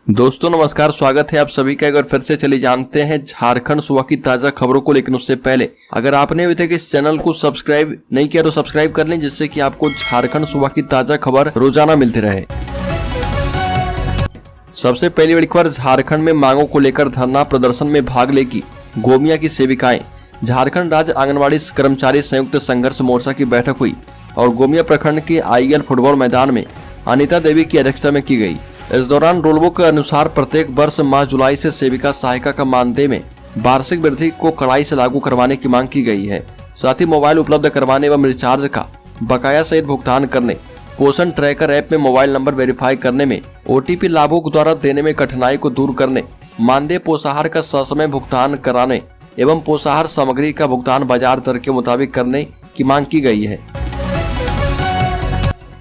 दोस्तों नमस्कार, स्वागत है आप सभी का। एक बार फिर से चलिए जानते हैं झारखंड सूबा की ताजा खबरों को। लेकिन उससे पहले अगर आपने अभी तक इस चैनल को सब्सक्राइब नहीं किया तो सब्सक्राइब कर लें, जिससे कि आपको झारखंड सूबा की ताजा खबर रोजाना मिलती रहे। सबसे पहली बड़ी खबर, झारखंड में मांगों को लेकर धरना प्रदर्शन में भाग लेगी गोमिया की सेविकाएं। झारखंड राज्य आंगनबाड़ी कर्मचारी संयुक्त संघर्ष मोर्चा की बैठक हुई और गोमिया प्रखंड के आईएल फुटबॉल मैदान में अनिता देवी की अध्यक्षता में की गई। इस दौरान रूल के अनुसार प्रत्येक वर्ष माह जुलाई से सेविका सहायिका का मानदेय में वार्षिक वृद्धि को कड़ाई से लागू करवाने की मांग की गई है। साथ ही मोबाइल उपलब्ध करवाने एवं रिचार्ज का बकाया सहित भुगतान करने, पोषण ट्रैकर ऐप में मोबाइल नंबर वेरीफाई करने में, ओटीपी लाभुक द्वारा देने में कठिनाई को दूर करने, मानदेय पोषाहार का ससमय भुगतान कराने एवं पोषाहार सामग्री का भुगतान बाजार दर के मुताबिक करने की मांग की गई है।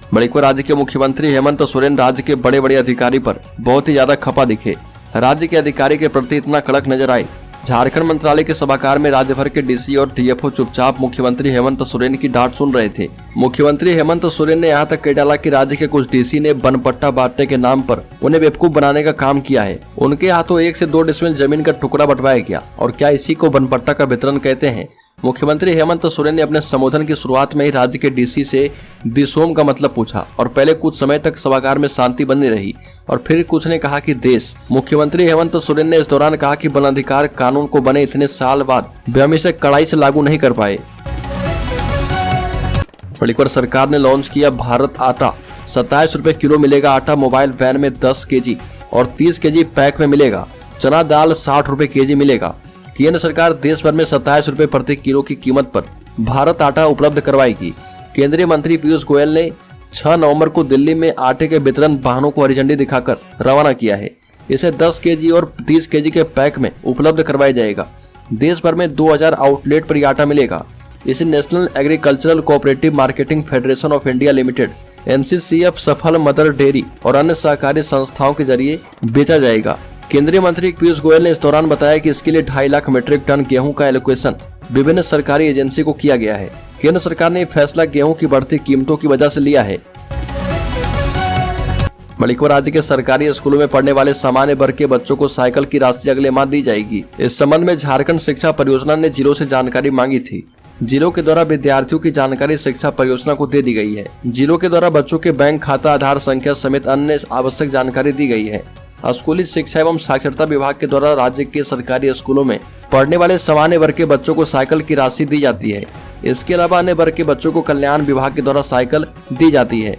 बड़ी खबर, राज्य के मुख्यमंत्री हेमंत सोरेन राज्य के बड़े बड़े अधिकारी पर बहुत ही ज्यादा खपा दिखे। राज्य के अधिकारी के प्रति इतना कड़क नजर आए। झारखंड मंत्रालय के सभागार में राज्य भर के डीसी और डीएफओ चुपचाप मुख्यमंत्री हेमंत सोरेन की डांट सुन रहे थे। मुख्यमंत्री हेमंत सोरेन ने यहाँ तक कह डाला कि राज्य के कुछ डीसी ने बनपट्टा बांटने के नाम पर उन्हें बेवकूफ बनाने का काम किया है। उनके हाथों 1 से 2 डिसमिल जमीन का टुकड़ा बंटवाया गया और क्या इसी को बनपट्टा का वितरण कहते हैं। मुख्यमंत्री हेमंत सोरेन ने अपने संबोधन की शुरुआत में ही राज्य के डीसी से दिसोम का मतलब पूछा और पहले कुछ समय तक सभागार में शांति बनी रही और फिर कुछ ने कहा कि देश। मुख्यमंत्री हेमंत सोरेन ने इस दौरान कहा कि वन अधिकार कानून को बने इतने साल बाद वे हम इसे कड़ाई से लागू नहीं कर पाए। बड़ी खबर, सरकार ने लॉन्च किया भारत आटा। 27 रुपए किलो मिलेगा आटा। मोबाइल वैन में 10 केजी और 30 केजी पैक में मिलेगा। चना दाल 60 रुपए केजी मिलेगा। केंद्र सरकार देश भर में 27 रुपए प्रति किलो की कीमत पर भारत आटा उपलब्ध करवाएगी। केंद्रीय मंत्री पीयूष गोयल ने 6 नवंबर को दिल्ली में आटे के वितरण वाहनों को हरी झंडी दिखाकर रवाना किया है। इसे 10 केजी और 30 केजी के पैक में उपलब्ध करवाया जाएगा। देश भर में 2000 आउटलेट पर यह आटा मिलेगा। इसे national agricultural cooperative marketing federation of India limited, NCCF, सफल मदर डेयरी और अन्य सहकारी संस्थाओं के जरिए बेचा जाएगा। केंद्रीय मंत्री पीयूष गोयल ने इस दौरान बताया कि इसके लिए 2.5 लाख मीट्रिक टन गेहूं का एलोकेशन विभिन्न सरकारी एजेंसी को किया गया है। केंद्र सरकार ने फैसला गेहूं की बढ़ती कीमतों की वजह से लिया है। बड़ी खबर, राज्य के सरकारी स्कूलों में पढ़ने वाले सामान्य वर्ग के बच्चों को साइकिल की राशि अगले माह दी जाएगी। इस संबंध में झारखंड शिक्षा परियोजना ने जिलों से जानकारी मांगी थी। जिलों के द्वारा विद्यार्थियों की जानकारी शिक्षा परियोजना को दे दी गई है। जिलों के द्वारा बच्चों के बैंक खाता, आधार संख्या समेत अन्य आवश्यक जानकारी दी गई है। स्कूली शिक्षा एवं साक्षरता विभाग के द्वारा राज्य के सरकारी स्कूलों में पढ़ने वाले सामान्य वर्ग के बच्चों को साइकिल की राशि दी जाती है। इसके अलावा अन्य वर्ग के बच्चों को कल्याण विभाग के द्वारा साइकिल दी जाती है।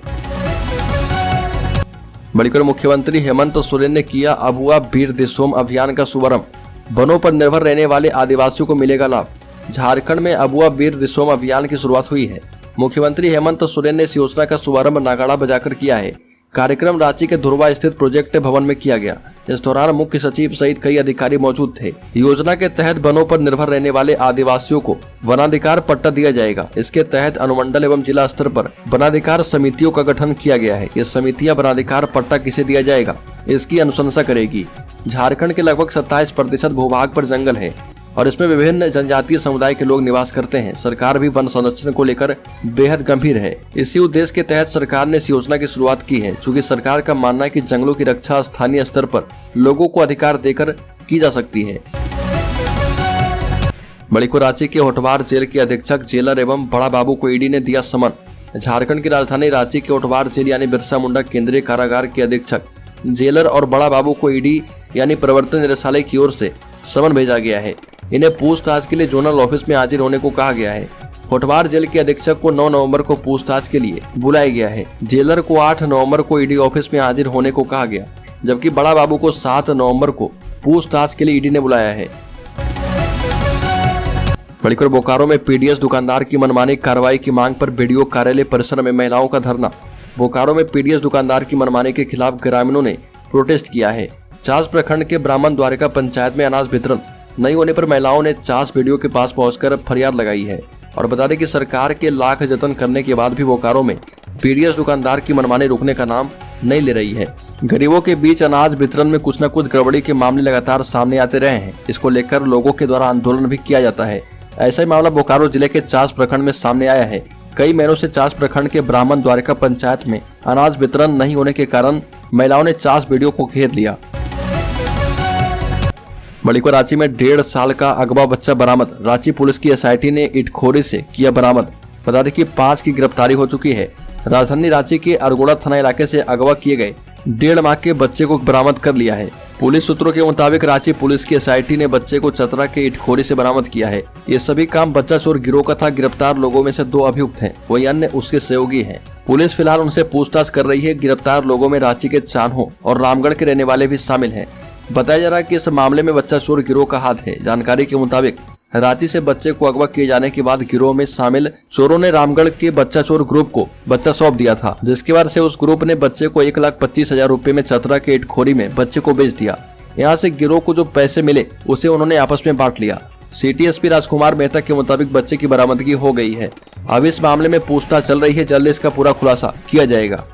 बड़ी खबर, मुख्यमंत्री हेमंत सोरेन ने किया अबुआ वीर दिसोम अभियान का शुभारंभ। वनों पर निर्भर रहने वाले आदिवासियों को मिलेगा लाभ। झारखंड में अबुआ वीर दिसोम अभियान की शुरुआत हुई है। मुख्यमंत्री हेमंत सोरेन ने इस योजना का शुभारंभ नगाड़ा बजाकर किया है। कार्यक्रम रांची के धुरवा स्थित प्रोजेक्ट भवन में किया गया। इस दौरान मुख्य सचिव सहित कई अधिकारी मौजूद थे। योजना के तहत वनों पर निर्भर रहने वाले आदिवासियों को वनाधिकार पट्टा दिया जाएगा। इसके तहत अनुमंडल एवं जिला स्तर पर वनाधिकार समितियों का गठन किया गया है। ये समितियां वनाधिकार पट्टा किसे दिया जाएगा इसकी अनुशंसा करेगी। झारखंड के लगभग 27% भूभाग पर जंगल है और इसमें विभिन्न जनजातीय समुदाय के लोग निवास करते हैं। सरकार भी वन संरक्षण को लेकर बेहद गंभीर है। इसी उद्देश्य के तहत सरकार ने इस योजना की शुरुआत की है। चूँकि सरकार का मानना है कि जंगलों की रक्षा स्थानीय स्तर पर लोगों को अधिकार देकर की जा सकती है। बड़ी खबर, रांची के होटवार जेल के अधीक्षक, जेलर एवं बड़ा बाबू को ईडी ने दिया समन। झारखंड की राजधानी रांची के होटवार जेल यानी बिरसा मुंडा केंद्रीय कारागार के अधीक्षक, जेलर और बड़ा बाबू को ईडी यानी प्रवर्तन निदेशालय की ओर से समन भेजा गया है। इन्हें पूछताछ के लिए जोनल ऑफिस में हाजिर होने को कहा गया है। होटवार जेल के अधीक्षक को 9 नवंबर को पूछताछ के लिए बुलाया गया है। जेलर को 8 नवंबर को ईडी ऑफिस में हाजिर होने को कहा गया, जबकि बड़ा बाबू को 7 नवंबर को पूछताछ के लिए ईडी ने बुलाया है। बड़ी खबर, बोकारो में पीडीएस दुकानदार की मनमानी कार्रवाई की मांग पर बीडीओ कार्यालय परिसर में महिलाओं का धरना। बोकारो में पीडीएस दुकानदार की मनमानी के खिलाफ ग्रामीणों ने प्रोटेस्ट किया है। चास प्रखंड के ब्राह्मण द्वारिका पंचायत में अनाज वितरण नहीं होने पर महिलाओं ने चास बीडीओ के पास पहुंचकर फरियाद लगाई है। और बता दें कि सरकार के लाख जतन करने के बाद भी बोकारो में पीडीएस दुकानदार की मनमानी रोकने का नाम नहीं ले रही है। गरीबों के बीच अनाज वितरण में कुछ न कुछ गड़बड़ी के मामले लगातार सामने आते रहे हैं। इसको लेकर लोगों के द्वारा आंदोलन भी किया जाता है। ऐसा ही मामला बोकारो जिले के चास प्रखंड में सामने आया है। कई महीनों से चास प्रखंड के ब्राह्मण द्वारिका पंचायत में अनाज वितरण नहीं होने के कारण महिलाओं ने चास बीडीओ को घेर लिया। बड़ीको रांची में 1.5 साल का अगवा बच्चा बरामद। रांची पुलिस की एसआईटी ने इटखोरी से किया बरामद। बता दें कि 5 की गिरफ्तारी हो चुकी है। राजधानी रांची के अरगोड़ा थाना इलाके से अगवा किए गए 1.5 माह के बच्चे को बरामद कर लिया है। पुलिस सूत्रों के मुताबिक रांची पुलिस की एसआईटी ने बच्चे को चतरा के इटखोरी से बरामद किया है। ये सभी काम बच्चा चोर गिरोह का था। गिरफ्तार लोगों में से 2 अभियुक्त हैं, वही अन्य उसके सहयोगी हैं। पुलिस फिलहाल उनसे पूछताछ कर रही है। गिरफ्तार लोगों में रांची के चान्हो और रामगढ़ के रहने वाले भी शामिल हैं। बताया जा रहा है कि इस मामले में बच्चा चोर गिरोह का हाथ है। जानकारी के मुताबिक रांची से बच्चे को अगवा किए जाने के बाद गिरोह में शामिल चोरों ने रामगढ़ के बच्चा चोर ग्रुप को बच्चा सौंप दिया था, जिसके बाद से उस ग्रुप ने बच्चे को 1,25,000 रुपए में चतरा के इटखोरी में बच्चे को बेच दिया। यहाँ से गिरोह को जो पैसे मिले उसे उन्होंने आपस में बांट लिया। सिटी एसपी राजकुमार मेहता के मुताबिक बच्चे की बरामदगी हो गई है। अब इस मामले में पूछताछ चल रही है। जल्द इसका पूरा खुलासा किया जाएगा।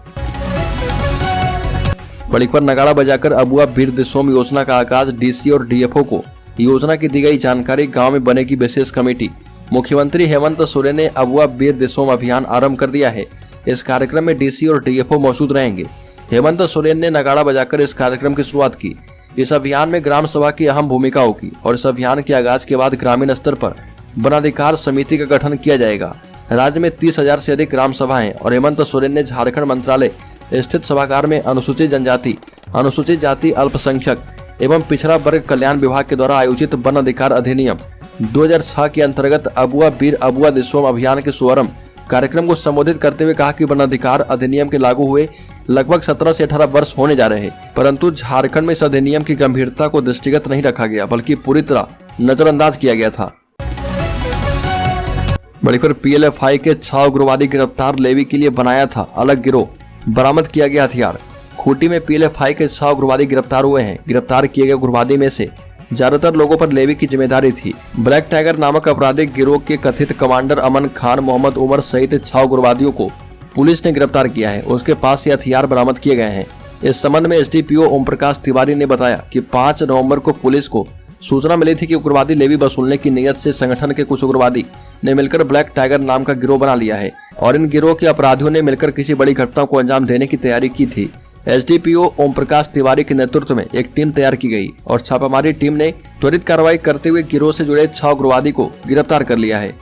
बड़ी पर नगाड़ा बजाकर अबुआ वीर दिसोम योजना का आगाज। डीसी और डीएफओ को योजना की दी गई जानकारी। गांव में बनेगी विशेष कमेटी। मुख्यमंत्री हेमंत सोरेन ने अबुआ वीर दिसोम अभियान आरंभ कर दिया है। इस कार्यक्रम में डीसी और डीएफओ मौजूद रहेंगे। हेमंत सोरेन ने नगाड़ा बजाकर इस कार्यक्रम की शुरुआत की। इस अभियान में ग्राम सभा की अहम भूमिका होगी और इस अभियान के आगाज के बाद ग्रामीण स्तर पर वनाधिकार समिति का गठन किया जाएगा। राज्य में 30,000 से अधिक ग्राम सभाएं और हेमंत सोरेन ने झारखंड मंत्रालय स्थित सभागार में अनुसूचित जनजाति, अनुसूचित जाति, अल्पसंख्यक एवं पिछड़ा वर्ग कल्याण विभाग के द्वारा आयोजित वन अधिकार अधिनियम 2006 के अंतर्गत अबुआ वीर अबुआ दिसोम अभियान के शुभारंभ कार्यक्रम को संबोधित करते हुए कहा कि वन अधिकार अधिनियम के लागू हुए लगभग 17 से 18 वर्ष होने जा रहे हैं, परंतु झारखंड में इस अधिनियम की गंभीरता को दृष्टिगत नहीं रखा गया, बल्कि पूरी तरह नजरअंदाज किया गया था। बड़ीखोर पीएलएफआई के 6 उग्रवादी गिरफ्तार। लेवी के लिए बनाया था अलग गिरोह। बरामद किया गया हथियार। खूंटी में पीएलएफआई के 6 उग्रवादी गिरफ्तार हुए हैं। गिरफ्तार किए गए उग्रवादी में से ज्यादातर लोगों पर लेवी की जिम्मेदारी थी। ब्लैक टाइगर नामक आपराधिक गिरोह के कथित कमांडर अमन खान, मोहम्मद उमर सहित 6 उग्रवादियों को पुलिस ने गिरफ्तार किया है। उसके पास से हथियार बरामद किए गए हैं। इस संबंध में एसडीपीओ ओम प्रकाश तिवारी ने बताया कि 5 नवंबर को पुलिस को सूचना मिली थी कि उग्रवादी लेवी वसूलने की नीयत से संगठन के कुछ उग्रवादी ने मिलकर ब्लैक टाइगर नाम का गिरोह बना लिया है और इन गिरोह के अपराधियों ने मिलकर किसी बड़ी घटना को अंजाम देने की तैयारी की थी। एसडीपीओ ओम प्रकाश तिवारी के नेतृत्व में एक टीम तैयार की गई और छापामारी टीम ने त्वरित कार्रवाई करते हुए गिरोह से जुड़े 6 उग्रवादी को गिरफ्तार कर लिया है।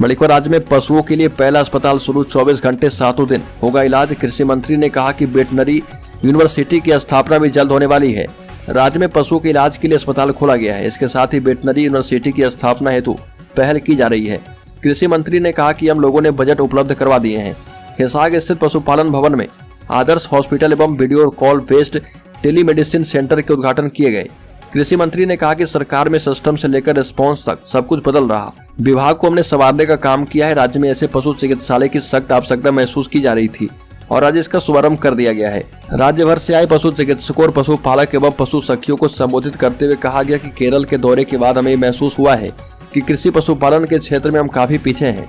बड़ीखोर राज्य में पशुओं के लिए पहला अस्पताल शुरू। 24 घंटे 7 दिन होगा इलाज। कृषि मंत्री ने कहा कि वेटनरी यूनिवर्सिटी की स्थापना भी जल्द होने वाली है। राज्य में पशुओं के इलाज के लिए अस्पताल खोला गया है। इसके साथ ही वेटनरी यूनिवर्सिटी की स्थापना हेतु पहल की जा रही है। कृषि मंत्री ने कहा कि हम लोगों ने बजट उपलब्ध करवा दिए हैं। हिसार स्थित पशुपालन भवन में आदर्श हॉस्पिटल एवं video call based telemedicine centre के उद्घाटन किए गए। कृषि मंत्री ने कहा कि सरकार में सिस्टम से लेकर रिस्पॉन्स तक सब कुछ बदल रहा। विभाग को हमने संवारने का काम किया है। राज्य में ऐसे पशु चिकित्सालय की सख्त आवश्यकता महसूस की जा रही थी और आज इसका शुभारंभ कर दिया गया है। राज्य भर से आए पशु चिकित्सकों और पशुपालक एवं पशु सखियों को संबोधित करते हुए कहा गया कि केरल के दौरे के बाद हमें महसूस हुआ है कि कृषि पशुपालन के क्षेत्र में हम काफी पीछे हैं।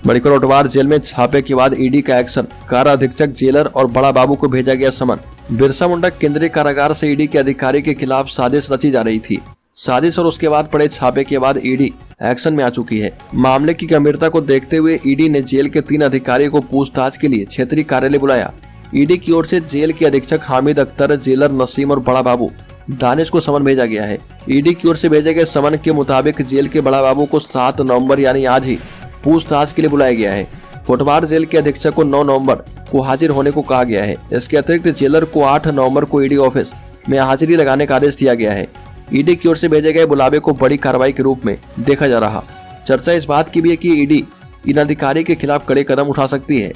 बड़ीखोर ओटवार जेल में छापे के बाद ईडी का एक्शन। कारा अधीक्षक जेलर और बड़ा बाबू को भेजा गया समन। बिरसा मुंडा केंद्रीय कारागार से ईडी के अधिकारी के खिलाफ साजिश रची जा रही थी। साजिश और उसके बाद पड़े छापे के बाद ईडी एक्शन में आ चुकी है। मामले की गंभीरता को देखते हुए ईडी ने जेल के 3 अधिकारियों को पूछताछ के लिए क्षेत्रीय कार्यालय बुलाया। ईडी की ओर से जेल के अधीक्षक हामिद अख्तर, जेलर नसीम और बड़ा बाबू दानिश को समन भेजा गया है। ईडी की ओर से भेजे गए समन के मुताबिक जेल के बड़ा बाबू को 7 नवंबर यानी आज ही पूछताछ के लिए बुलाया गया है। कोटवार जेल के अधीक्षक को 9 नवंबर को हाजिर होने को कहा गया है। इसके अतिरिक्त जेलर को 8 नवंबर को ईडी ऑफिस में हाजिरी लगाने का आदेश दिया गया है। ईडी की ओर से भेजे गए बुलावे को बड़ी कार्रवाई के रूप में देखा जा रहा। चर्चा इस बात की भी है कि ईडी इन अधिकारी के खिलाफ कड़े कदम उठा सकती है।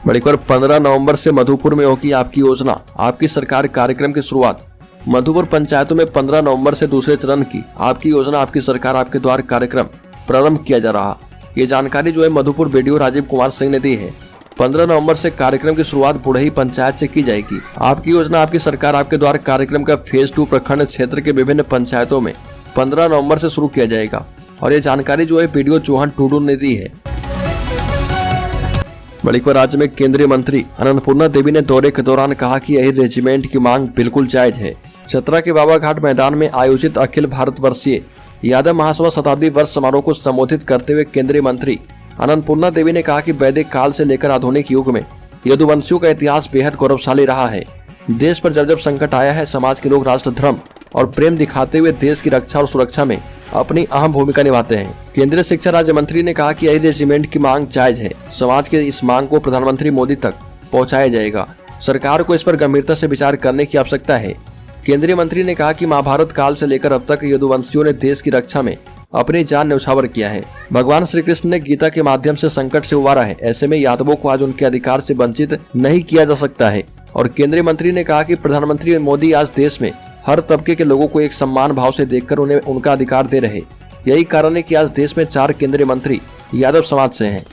बड़ीखोर 15 नवंबर से मधुपुर में होगी आपकी योजना आपकी सरकार कार्यक्रम की शुरुआत। मधुपुर पंचायतों में 15 नवंबर से दूसरे चरण की आपकी योजना आपकी सरकार आपके द्वार कार्यक्रम प्रारंभ किया जा रहा। ये जानकारी जो है मधुपुर बीडीओ राजीव कुमार सिंह ने दी है। 15 नवंबर से कार्यक्रम की शुरुआत बुढ़ई पंचायत से की जाएगी। आपकी योजना आपकी सरकार आपके द्वार कार्यक्रम का फेज 2 प्रखंड क्षेत्र के विभिन्न पंचायतों में 15 नवंबर से शुरू किया जाएगा और ये जानकारी जो है बीडीओ चौहान टूडू ने दी है। बड़ीखोर राज्य में केंद्रीय मंत्री अन्नपूर्णा देवी ने दौरे के दौरान कहा कि यही रेजिमेंट की मांग बिल्कुल जायज है। चतरा के बाबा घाट मैदान में आयोजित अखिल भारतवर्षीय यादव महासभा शताब्दी वर्ष समारोह को संबोधित करते हुए केंद्रीय मंत्री अन्नपूर्णा देवी ने कहा कि वैदिक काल से लेकर आधुनिक युग में यदुवंशियों का इतिहास बेहद गौरवशाली रहा है। देश पर जब जब संकट आया है, समाज के लोग राष्ट्र धर्म और प्रेम दिखाते हुए देश की रक्षा और सुरक्षा में अपनी अहम भूमिका निभाते हैं। केंद्रीय शिक्षा राज्य मंत्री ने कहा कि यही रेजिमेंट की मांग जायज है। समाज के इस मांग को प्रधानमंत्री मोदी तक पहुंचाया जाएगा। सरकार को इस पर गंभीरता से विचार करने की आवश्यकता है। केंद्रीय मंत्री ने कहा कि महाभारत काल से लेकर अब तक यदुवंशियों ने देश की रक्षा में अपनी जान न्यौछावर किया है। भगवान श्री कृष्ण ने गीता के माध्यम से संकट से उबारा है। ऐसे में यादवों को आज उनके अधिकार से वंचित नहीं किया जा सकता है। और केंद्रीय मंत्री ने कहा कि प्रधानमंत्री मोदी आज देश में हर तबके के लोगों को एक सम्मान भाव से देखकर उन्हें उनका अधिकार दे रहे। यही कारण है कि आज देश में 4 केंद्रीय मंत्री यादव समाज से हैं।